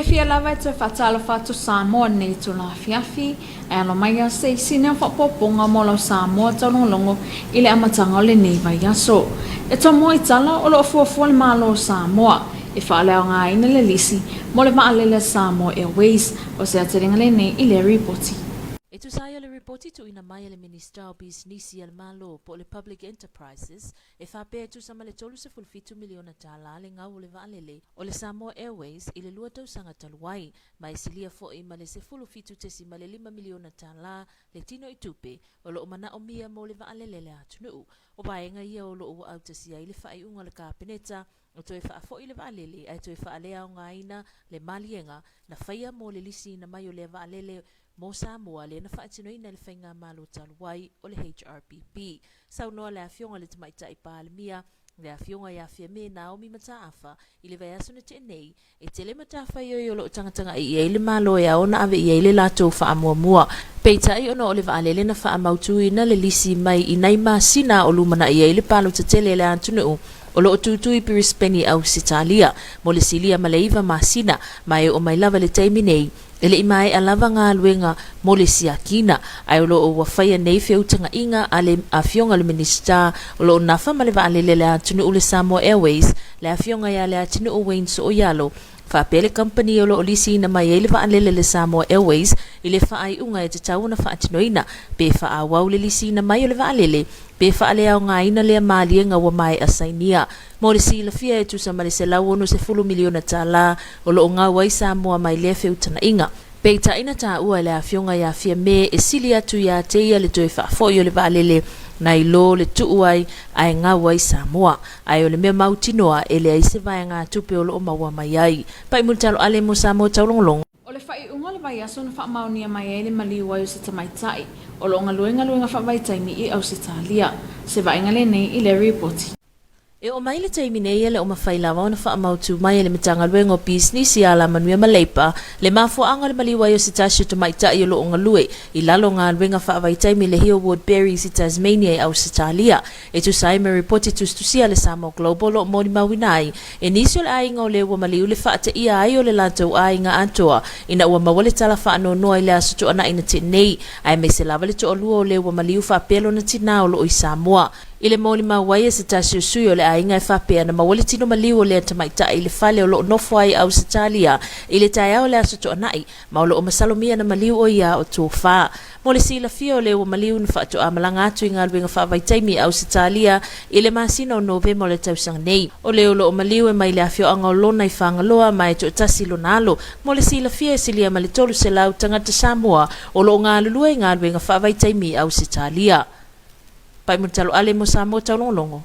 Fia lava te fatalo fatu Samoa nei tula fiafi e lo mai se sine fa poponga mo lo Samoa Taulogologo ile amatanga le nei vai aso e to mo itala o lo fu le malo Samoa e fa le nga ina le lease mo le va le Samoa Airways o se ateringa le nei ile reporti e tu sai le reporti tu ina mai le ministra o business al malo po le public enterprises e fa pe tu sama le tolu se fulfitu miliona tala le nga le va le o le Samoa Airways ile lua tau sanga taluai mai silia fo i male se fulfitu te si male 5 miliona tala le tino i tupe o lo mana o mia mo le va le atunu o baenga ia o lo o au te sia ile fa i unga le kapeneta o toi fa fo ile va lele ai toi fa le au ngaina le malienga na faia mo le lisi na mai o le va lele mo Samoa le na faatino ina le fainga malo taluai o le HRPP. Sau noa le afionga le tamaita i paalimia, le afionga ia fia me Naomi Mataafa, i le vai aso na te nei, e te le Mataafa i o lo tangatanga i eile malo e aona ave i eile lato faa mua mua. Peita i ono o le vaalele na faa mautu ina le lisi mai i naima sina o lumana i eile palo te tele le antunu o lo tutu i pirispeni au sitalia, mo le silia maleiva masina, mai o mai lava le taimi nei, ele i mai alava ngā luenga mo le siakina, ai o lo o wafaya nei feutanga inga ale afionga le minista, o lo nafa ma le vaalele le atunu o le Samoa Airways, le afionga ia le atunu o Wayne so o yalo, Whapele company o lo olisi na mai ele vaalele le Samoa Airways, ile whaai unga e te tau na whaatinoina, pe wha wau le lisi na mai o le vaalele, pe whaale au ngā ina lea maalienga wa mai asainia. Mo le si la fia e tu sa male se lau ono se 10 miliona tala, o lo o ngā wai Samoa mai lea feutana inga. Pe ta ina ta ua le afionga ia fia me e sili atu ia te ia le toe whaafoi o le vaalele, na i lo le tuuai ai ngā wai Samoa. Ai o le mea mautinoa e le aise vai ngā tupe o lo o maua mai ai. Pai multalo ale mo Samoa Taulogologo. O le whai unga le vai aso na whaamaunia mai e le maliwai o se tamaitai. O lo ngā luenga whaavaitaimi i au se talia. Se vai ngale nei i le reporti. E o mai le taimi nei ele o mawhailawa o na whaamautu mai ele mitanga luenga o business i ala manuia maleipa le mafuanga le maliwai o se tasio tamaitai o lo o ngalue i lalo ngā luenga whaavaitaimi le Hill Woodberries i Tasmania i au se talia. E tu sai me reporti tu stusia le Samoa Global o moni mawinai e nisi o le ainga o le ua maliu le whaata ia ai o le lantou ainga antoa ina ua mawale tala whaano noa i le aso to ana ina te nei ai me se lava le to o lua o le ua maliu whaapelo na tina o lo o i Samoa. Ile moli mawai e se tasio sui o le ainga e whapea na mawale tino maliu o le tamaita i le fale o lo nofo ai au se talia i le tai au le aso to anai ma o lo o masalomia na maliu o ia o tō wha. Mole si la fia o le o maliu na whaato a malanga atu i ngā luenga whaavaitaimi au se talia i le masina o Novema o le tausanga nei. O le o lo o maliu e mai le afio anga o lona i whangaloa mai to tasi lo nalo. Mole si la fia e silia ma le tolu se lau tangata Samoa o lo ngā lulua i ngā luenga whaavaitaimi au se talia. Pai mutalo ale mo Samoa Taulogologo.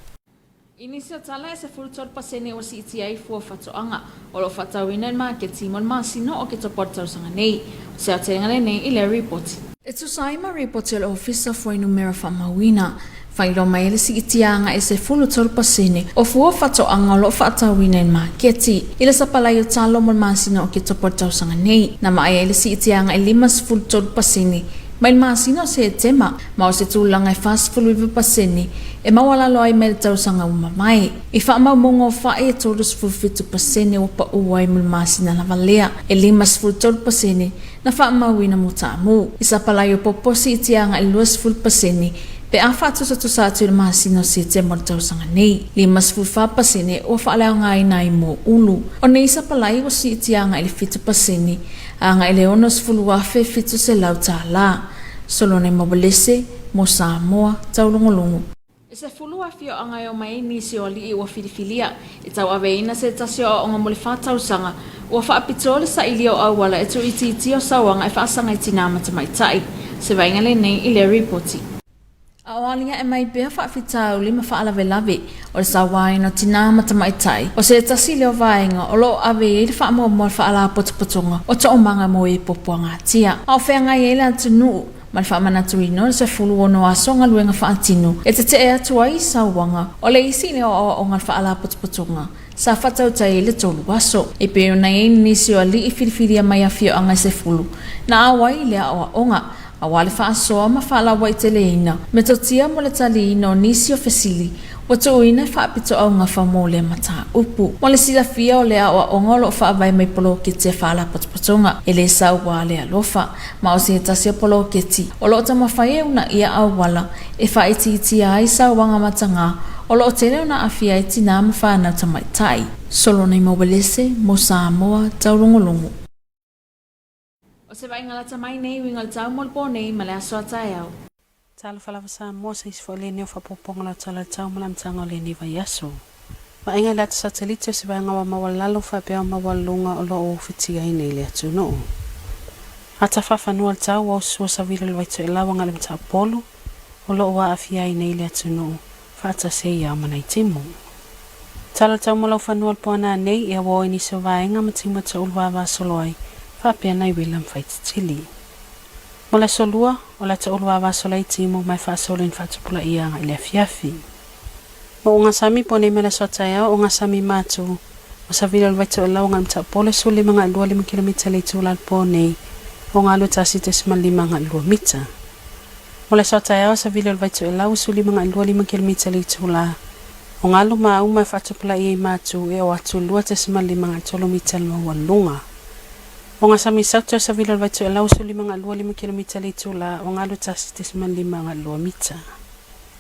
Inisia tala e se fulutol pasene o si iti ai fua whatoanga o lo whatawina in marketi mo masino o ke toportau sanga nei. Se atengale nei i le reporti. E tu saima reporti o ofisa foi numera whamawina. Whairo mai le si itianga e se fulutol pasene o fua whatoanga o lo whatawina in marketi. Ila sa palai o talo mo masino o ke toportau sanga nei. Na mai le si itianga e 5 fulutol pasene. Mai masino se tema ma o se tulanga e fast fulu paseni e mawala lo ai mel tau sanga uma mai e fa ma mongo fa e tolus fu fitu paseni o pa uai mul masina na valea e 5 fulu tol paseni na fa ma wina mutamu isa palayo poposi tianga e 2 fulu paseni pe a fa tu sa tu masino se tema tau sanga nei 5 fulu fa paseni o fa la ngai nai mo ulu o nei isa palayo si tianga e fitu paseni anga ele onos fulu afe fitu se lautala solo ne mobilese mo Samoa Taulogologo. E se fulu afio anga o mai nisi o li o filifilia e tau aveina se tasio o nga mole whatau sanga ua whaapitole sa ili o awala e tu iti o sawanga e whaasanga i tinama tamaitai se vaingale nei i le reporti. Awalinga e mai bea whaafitau 5 whaalave o le sawai no tinama tamaitai o se tasi leo vaenga o lo ave e le whaamoa mo le whaala potopotonga o to o manga mo e popoanga tia. Au whenga i ele atunu ma le whaamanatu ino se fulu ono asonga luenga whaatinu e te e atua i sawanga o le isi leo o ngā whaala potopotonga. Sa whatau tai le tolu aso e peo na e nisi o li i whiriwhiria mai a fio anga se fulu na awai lea o onga awale whaasoa ma whaala waiteleina me totia mo le tali ino nisi o fesili Wa tuina whaapito au ngā whamole mata upu. Mo le sila fia o le awa ongolo whaavai mai polo kiti e whaala potopotonga e le sau wā le alofa. Ma o singa tasi o polo kiti. O lo o tamawhai una ia au wala e whaiti iti a isa wanga matanga. O lo o tele una awhia iti nā mawhana tamaitai. Solo nei mawelese mo Samoa taulongologo. O se vai ngalata mai nei wingal tau molpo nei ma le aso atai au. Tala falava Samoa sa isi fo le neo whapoponga la tala tau malamtanga o le niva yaso. Ma inga lata satelite o se vai ngawa mawalalo whapea o mawalunga o lo o whitia i nei le atu no. Hata whawhanua le tau au sua sa vila le waito e lawa ngale mta polo o lo o awhia i nei le atu no. Whata se ia mana i timo. Tala tau malau whanua le poana nei ia wo ini se vaenga matima ta ulwa vasoloai. Whapea nei William Faititili. Mo la solua o la taulua vasolai timo mai whaasolin whatupula ia nga ile fiafi. Mo unga sami pone me la sotaya o unga sami matu o sa vila lwaito e lau ngam ta pole suli mga 2 kilomita le tula pone o ngā lu tasi te sima 5 mita. Mo la sotaya o sa vila lwaito e lau suli mga 2 kilomita le tula o ngā lu maa umai whatupula ia matu e o atu lua te sima 5 mita le mawalunga. O ngā sami sautu sa vila lwaito e lau suli mga 2 kilomita le tula o ngā lu tasi te sima 5 mita.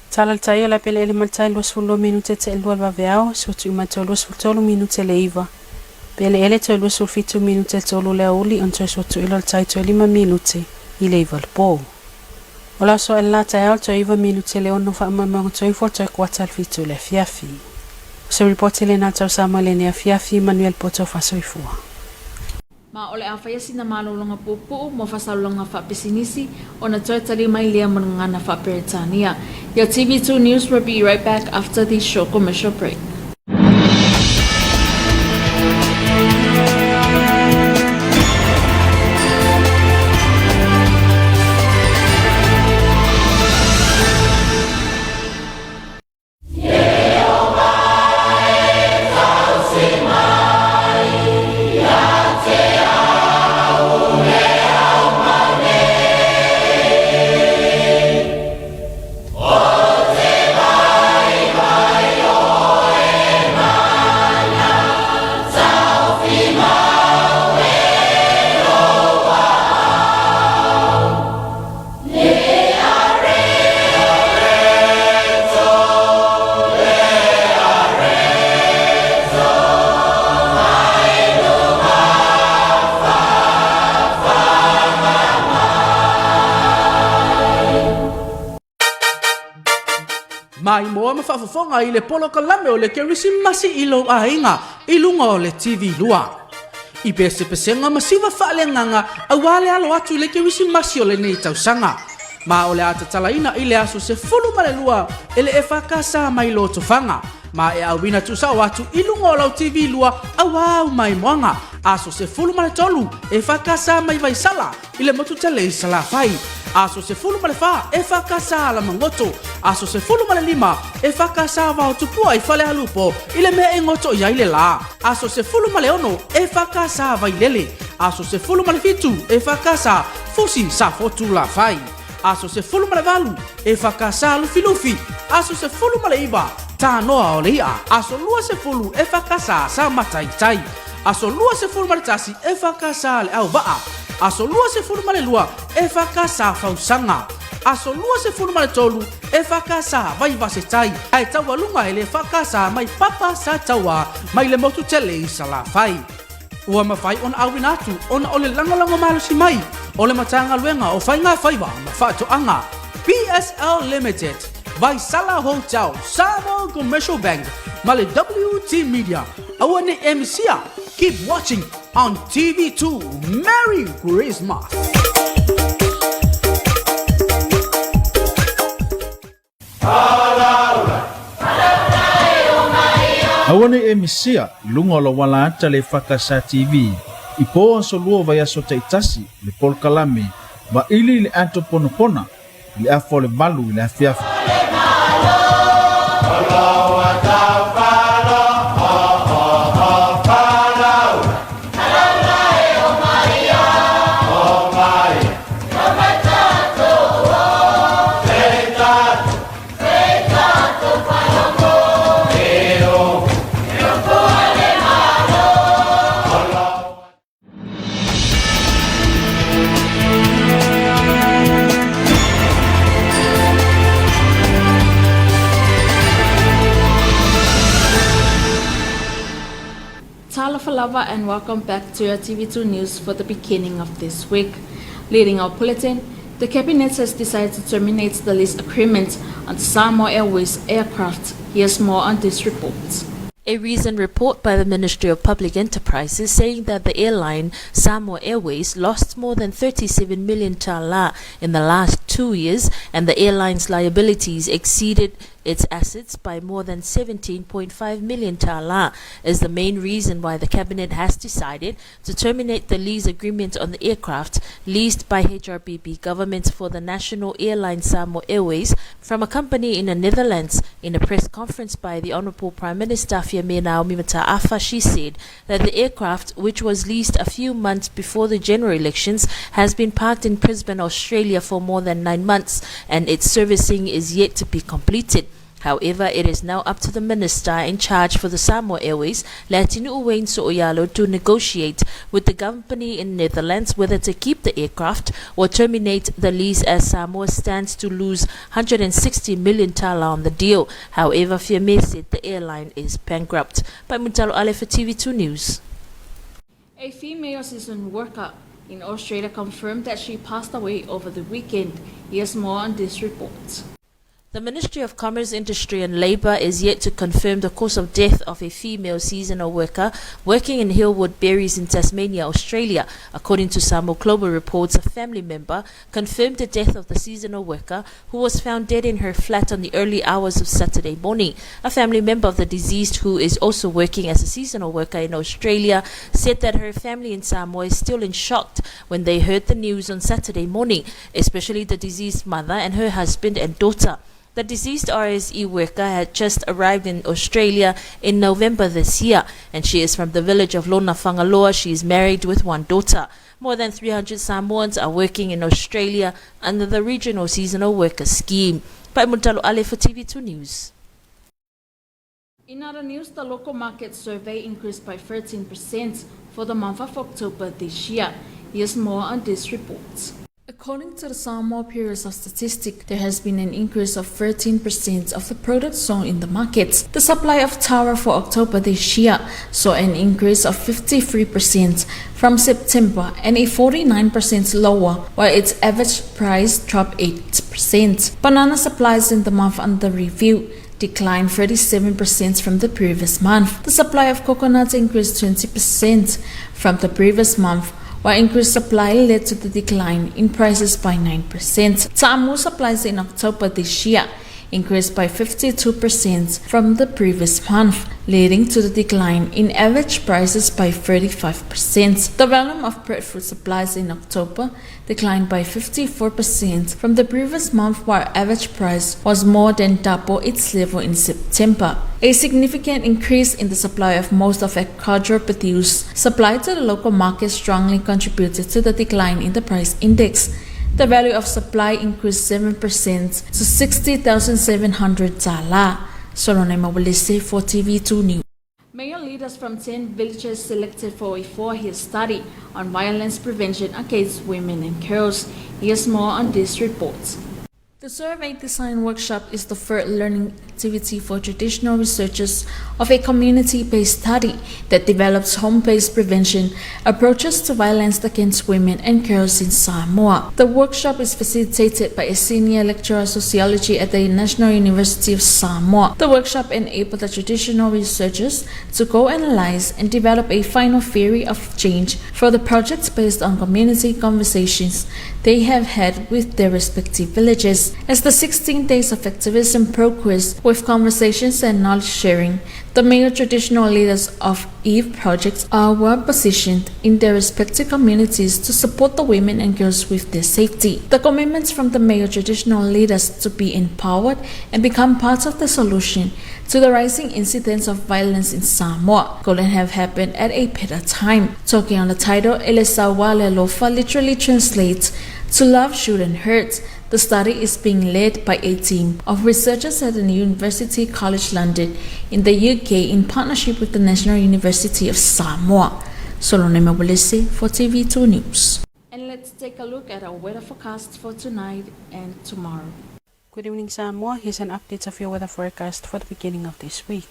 Tala le tai o la pele ele maltai 20 minute te elua vaveao, sutu imato 20 minute le iwa. Pele ele to 20 minute tolu le uli onto sutu ilo le tai to 5 minute i le iwa le po. O la so e la tai al to 5 minute le ono wha amamango to ifo to e kuata le fitu le fiafi. Se reporte le na tau sama le nea fiafi Manuel Poto fasoifua. Ma ole a whaiasi na malolonga pupu mo whasalonga whapesinisi o na toetari mai lea manangana whaperetania. Your TV2 News will be right back after this short commercial break. Mai moa ma whawhawhonga i le polo kalame o le kerisimasi i lo ainga i lunga o le TV lua. I pese pesenga masiwa whaalenganga a wale alo atu le kerisimasi o le nei tausanga. Ma o le atatalaina i le aso se fulu male lua e le EFKS mai lo tofanga. Ma e awina tu sa watu i lunga o lau TV lua a wau mai moanga. Aso se fulu male tolu EFKS mai vai sala i le motu tele i sala fai. Aso se fulu male fa EFKS la mangoto. Aso se fulu male 5 EFKS va o tupua i fale halupo i le mea ingoto i aile la. Aso se fulu male 1 EFKS va i lele. Aso se fulu male 7 EFKS fusi sa fotu la fai. Aso se fulu male 8 EFKS lufi lufi. Aso se fulu male 5 ta noa o leia. Aso lua se fulu EFKS sa matai tai. Aso lua se fulu male tasi EFKS le au vaa. Aso lua se fulu male lua EFKS fausanga. Aso lua se fulu male tolu EFKS vai vase tai. Ai taua lunga ele EFKS mai papa sa taua mai le motu tele i sala fai. Ua mawhai on awinatu on ole langalango malusi mai. Ole matanga luenga o whainga whaiwa ma whaatoanga. PSL Limited vai Sala Hotel Samoa Commercial Bank Male WT Media. Awane MCA. Keep watching on TV2. Merry Christmas. Awane emisia lunga lo wala ata le EFKS TV. Ipo so luo vai aso taitasi le polkalame ba ili le antoponopona le afo le balu le afiafi. Tala Falava and welcome back to your TV2 News for the beginning of this week. Leading our bulletin, the Cabinet has decided to terminate the lease agreement on the Samoa Airways aircraft. Here's more on this report. A recent report by the Ministry of Public Enterprises saying that the airline Samoa Airways lost more than 37 million tala in the last 2 years, and the airline's liabilities exceeded its assets by more than 17.5 million tala is the main reason why the Cabinet has decided to terminate the lease agreement on the aircraft leased by HRBB government for the national airline Samoa Airways from a company in the Netherlands. In a press conference by the Honourable Prime Minister Fiamena Afa, she said that the aircraft, which was leased a few months before the general elections, has been parked in Brisbane, Australia for more than 9 months and its servicing is yet to be completed. However, it is now up to the minister in charge for the Samoa Airways, Latino Wayne So'oyalo, to negotiate with the company in Netherlands whether to keep the aircraft or terminate the lease, as Samoa stands to lose 160 million tala on the deal. However, Fiame said the airline is bankrupt. By Muntalo Ale for TV2 News. A female season worker in Australia confirmed that she passed away over the weekend. Here's more on this report. The Ministry of Commerce, Industry and Labour is yet to confirm the cause of death of a female seasonal worker working in Hillwood Berries in Tasmania, Australia. According to Samoa Global Reports, a family member confirmed the death of the seasonal worker who was found dead in her flat on the early hours of Saturday morning. A family member of the deceased, who is also working as a seasonal worker in Australia, said that her family in Samoa is still in shock when they heard the news on Saturday morning, especially the deceased mother and her husband and daughter. The deceased RSE worker had just arrived in Australia in November this year, and she is from the village of Lona Whangaloa. She is married with one daughter. More than 300 Samoans are working in Australia under the Regional Seasonal Worker Scheme. By Muntalo Ale for TV2 News. In other news, the local market survey increased by 13% for the month of October this year. Here's more on this report. According to the Samoa Bureau of Statistics, there has been an increase of 13% of the products sold in the markets. The supply of taro for October this year saw an increase of 53% from September and a 49% lower, while its average price dropped 8%. Banana supplies in the month under review declined 37% from the previous month. The supply of coconuts increased 20% from the previous month, while increased supply led to the decline in prices by 9%. Ta'amu supplies in October this year increased by 52% from the previous month, leading to the decline in average prices by 35%. The volume of breadfruit supplies in October declined by 54% from the previous month, while average price was more than double its level in September. A significant increase in the supply of most of agricultural produce supply to the local market strongly contributed to the decline in the price index. The value of supply increased 7% to 60,700 tala. Solone Mawalese for TV2 News. Mayor leaders from 10 villages selected for a 4-year study on violence prevention against women and girls. Here's more on this report. The survey design workshop is the third learning activity for traditional researchers of a community-based study that develops home-based prevention approaches to violence against women and girls in Samoa. The workshop is facilitated by a senior lecturer of sociology at the National University of Samoa. The workshop enabled the traditional researchers to co-analyze and develop a final theory of change for the projects based on community conversations they have had with their respective villages. As the 16 days of activism progressed with conversations and knowledge sharing, the male traditional leaders of EVE projects are well positioned in their respective communities to support the women and girls with their safety. The commitments from the male traditional leaders to be empowered and become part of the solution to the rising incidents of violence in Samoa couldn't have happened at a better time. Talking on the title, Elesawale Lofa literally translates to Love Shouldn't Hurt. The study is being led by a team of researchers at the University College London in the UK in partnership with the National University of Samoa. Solone Mawalese for TV2 News. And let's take a look at our weather forecast for tonight and tomorrow. Good evening, Samoa. Here's an update of your weather forecast for the beginning of this week.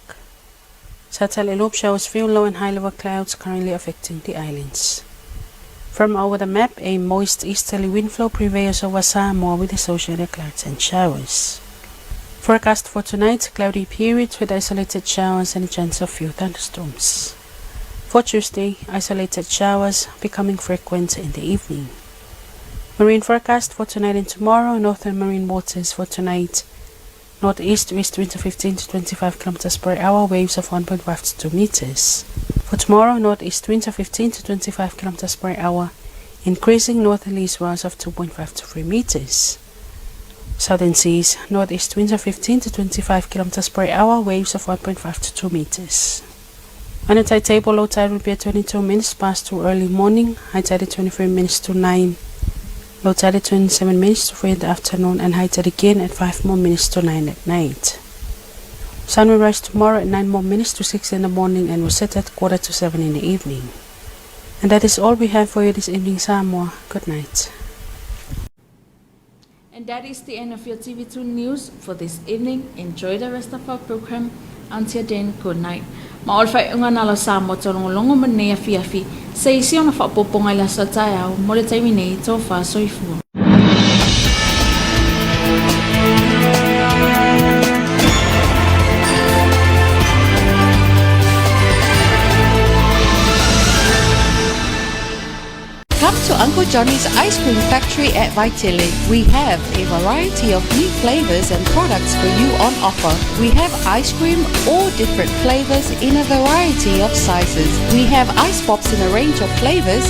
Satellite loop shows few low and high level clouds currently affecting the islands. From over the map, a moist easterly wind flow prevails over Samoa with associated clouds and showers. Forecast for tonight, cloudy periods with isolated showers and a chance of few thunderstorms. For Tuesday, isolated showers becoming frequent in the evening. Marine forecast for tonight and tomorrow, northern marine waters for tonight. Northeast to east winds of 15 to 25 km per hour, waves of 1.5 to 2 meters. For tomorrow, northeast winds of 15 to 25 km per hour, increasing northerly swells of 2.5 to 3 meters. Southern seas, northeast winds of 15 to 25 km per hour, waves of 1.5 to 2 meters. On a tide table, low tide will be at 22 minutes past 2 early morning, high tide at 23 minutes to 9. Low tide at 27 minutes to 3 in the afternoon, and high tide again at 5 more minutes to 9 at night. Sun will rise tomorrow at 9 more minutes to 6 in the morning and will set at 6:45 in the evening. And that is all we have for you this evening, Samoa. Good night. And that is the end of your TV2 news for this evening. Enjoy the rest of our program. Until then, good night. Maolfai unga nalo Samoa tolongolongo manea fiafi. Sa isi ona whapoponga ila sa tae au, mo le taimi nei tō whāsoifua. Come to Uncle Johnny's Ice Cream Factory at Vaitele. We have a variety of new flavors and products for you on offer. We have ice cream, all different flavors in a variety of sizes. We have ice pops in a range of flavors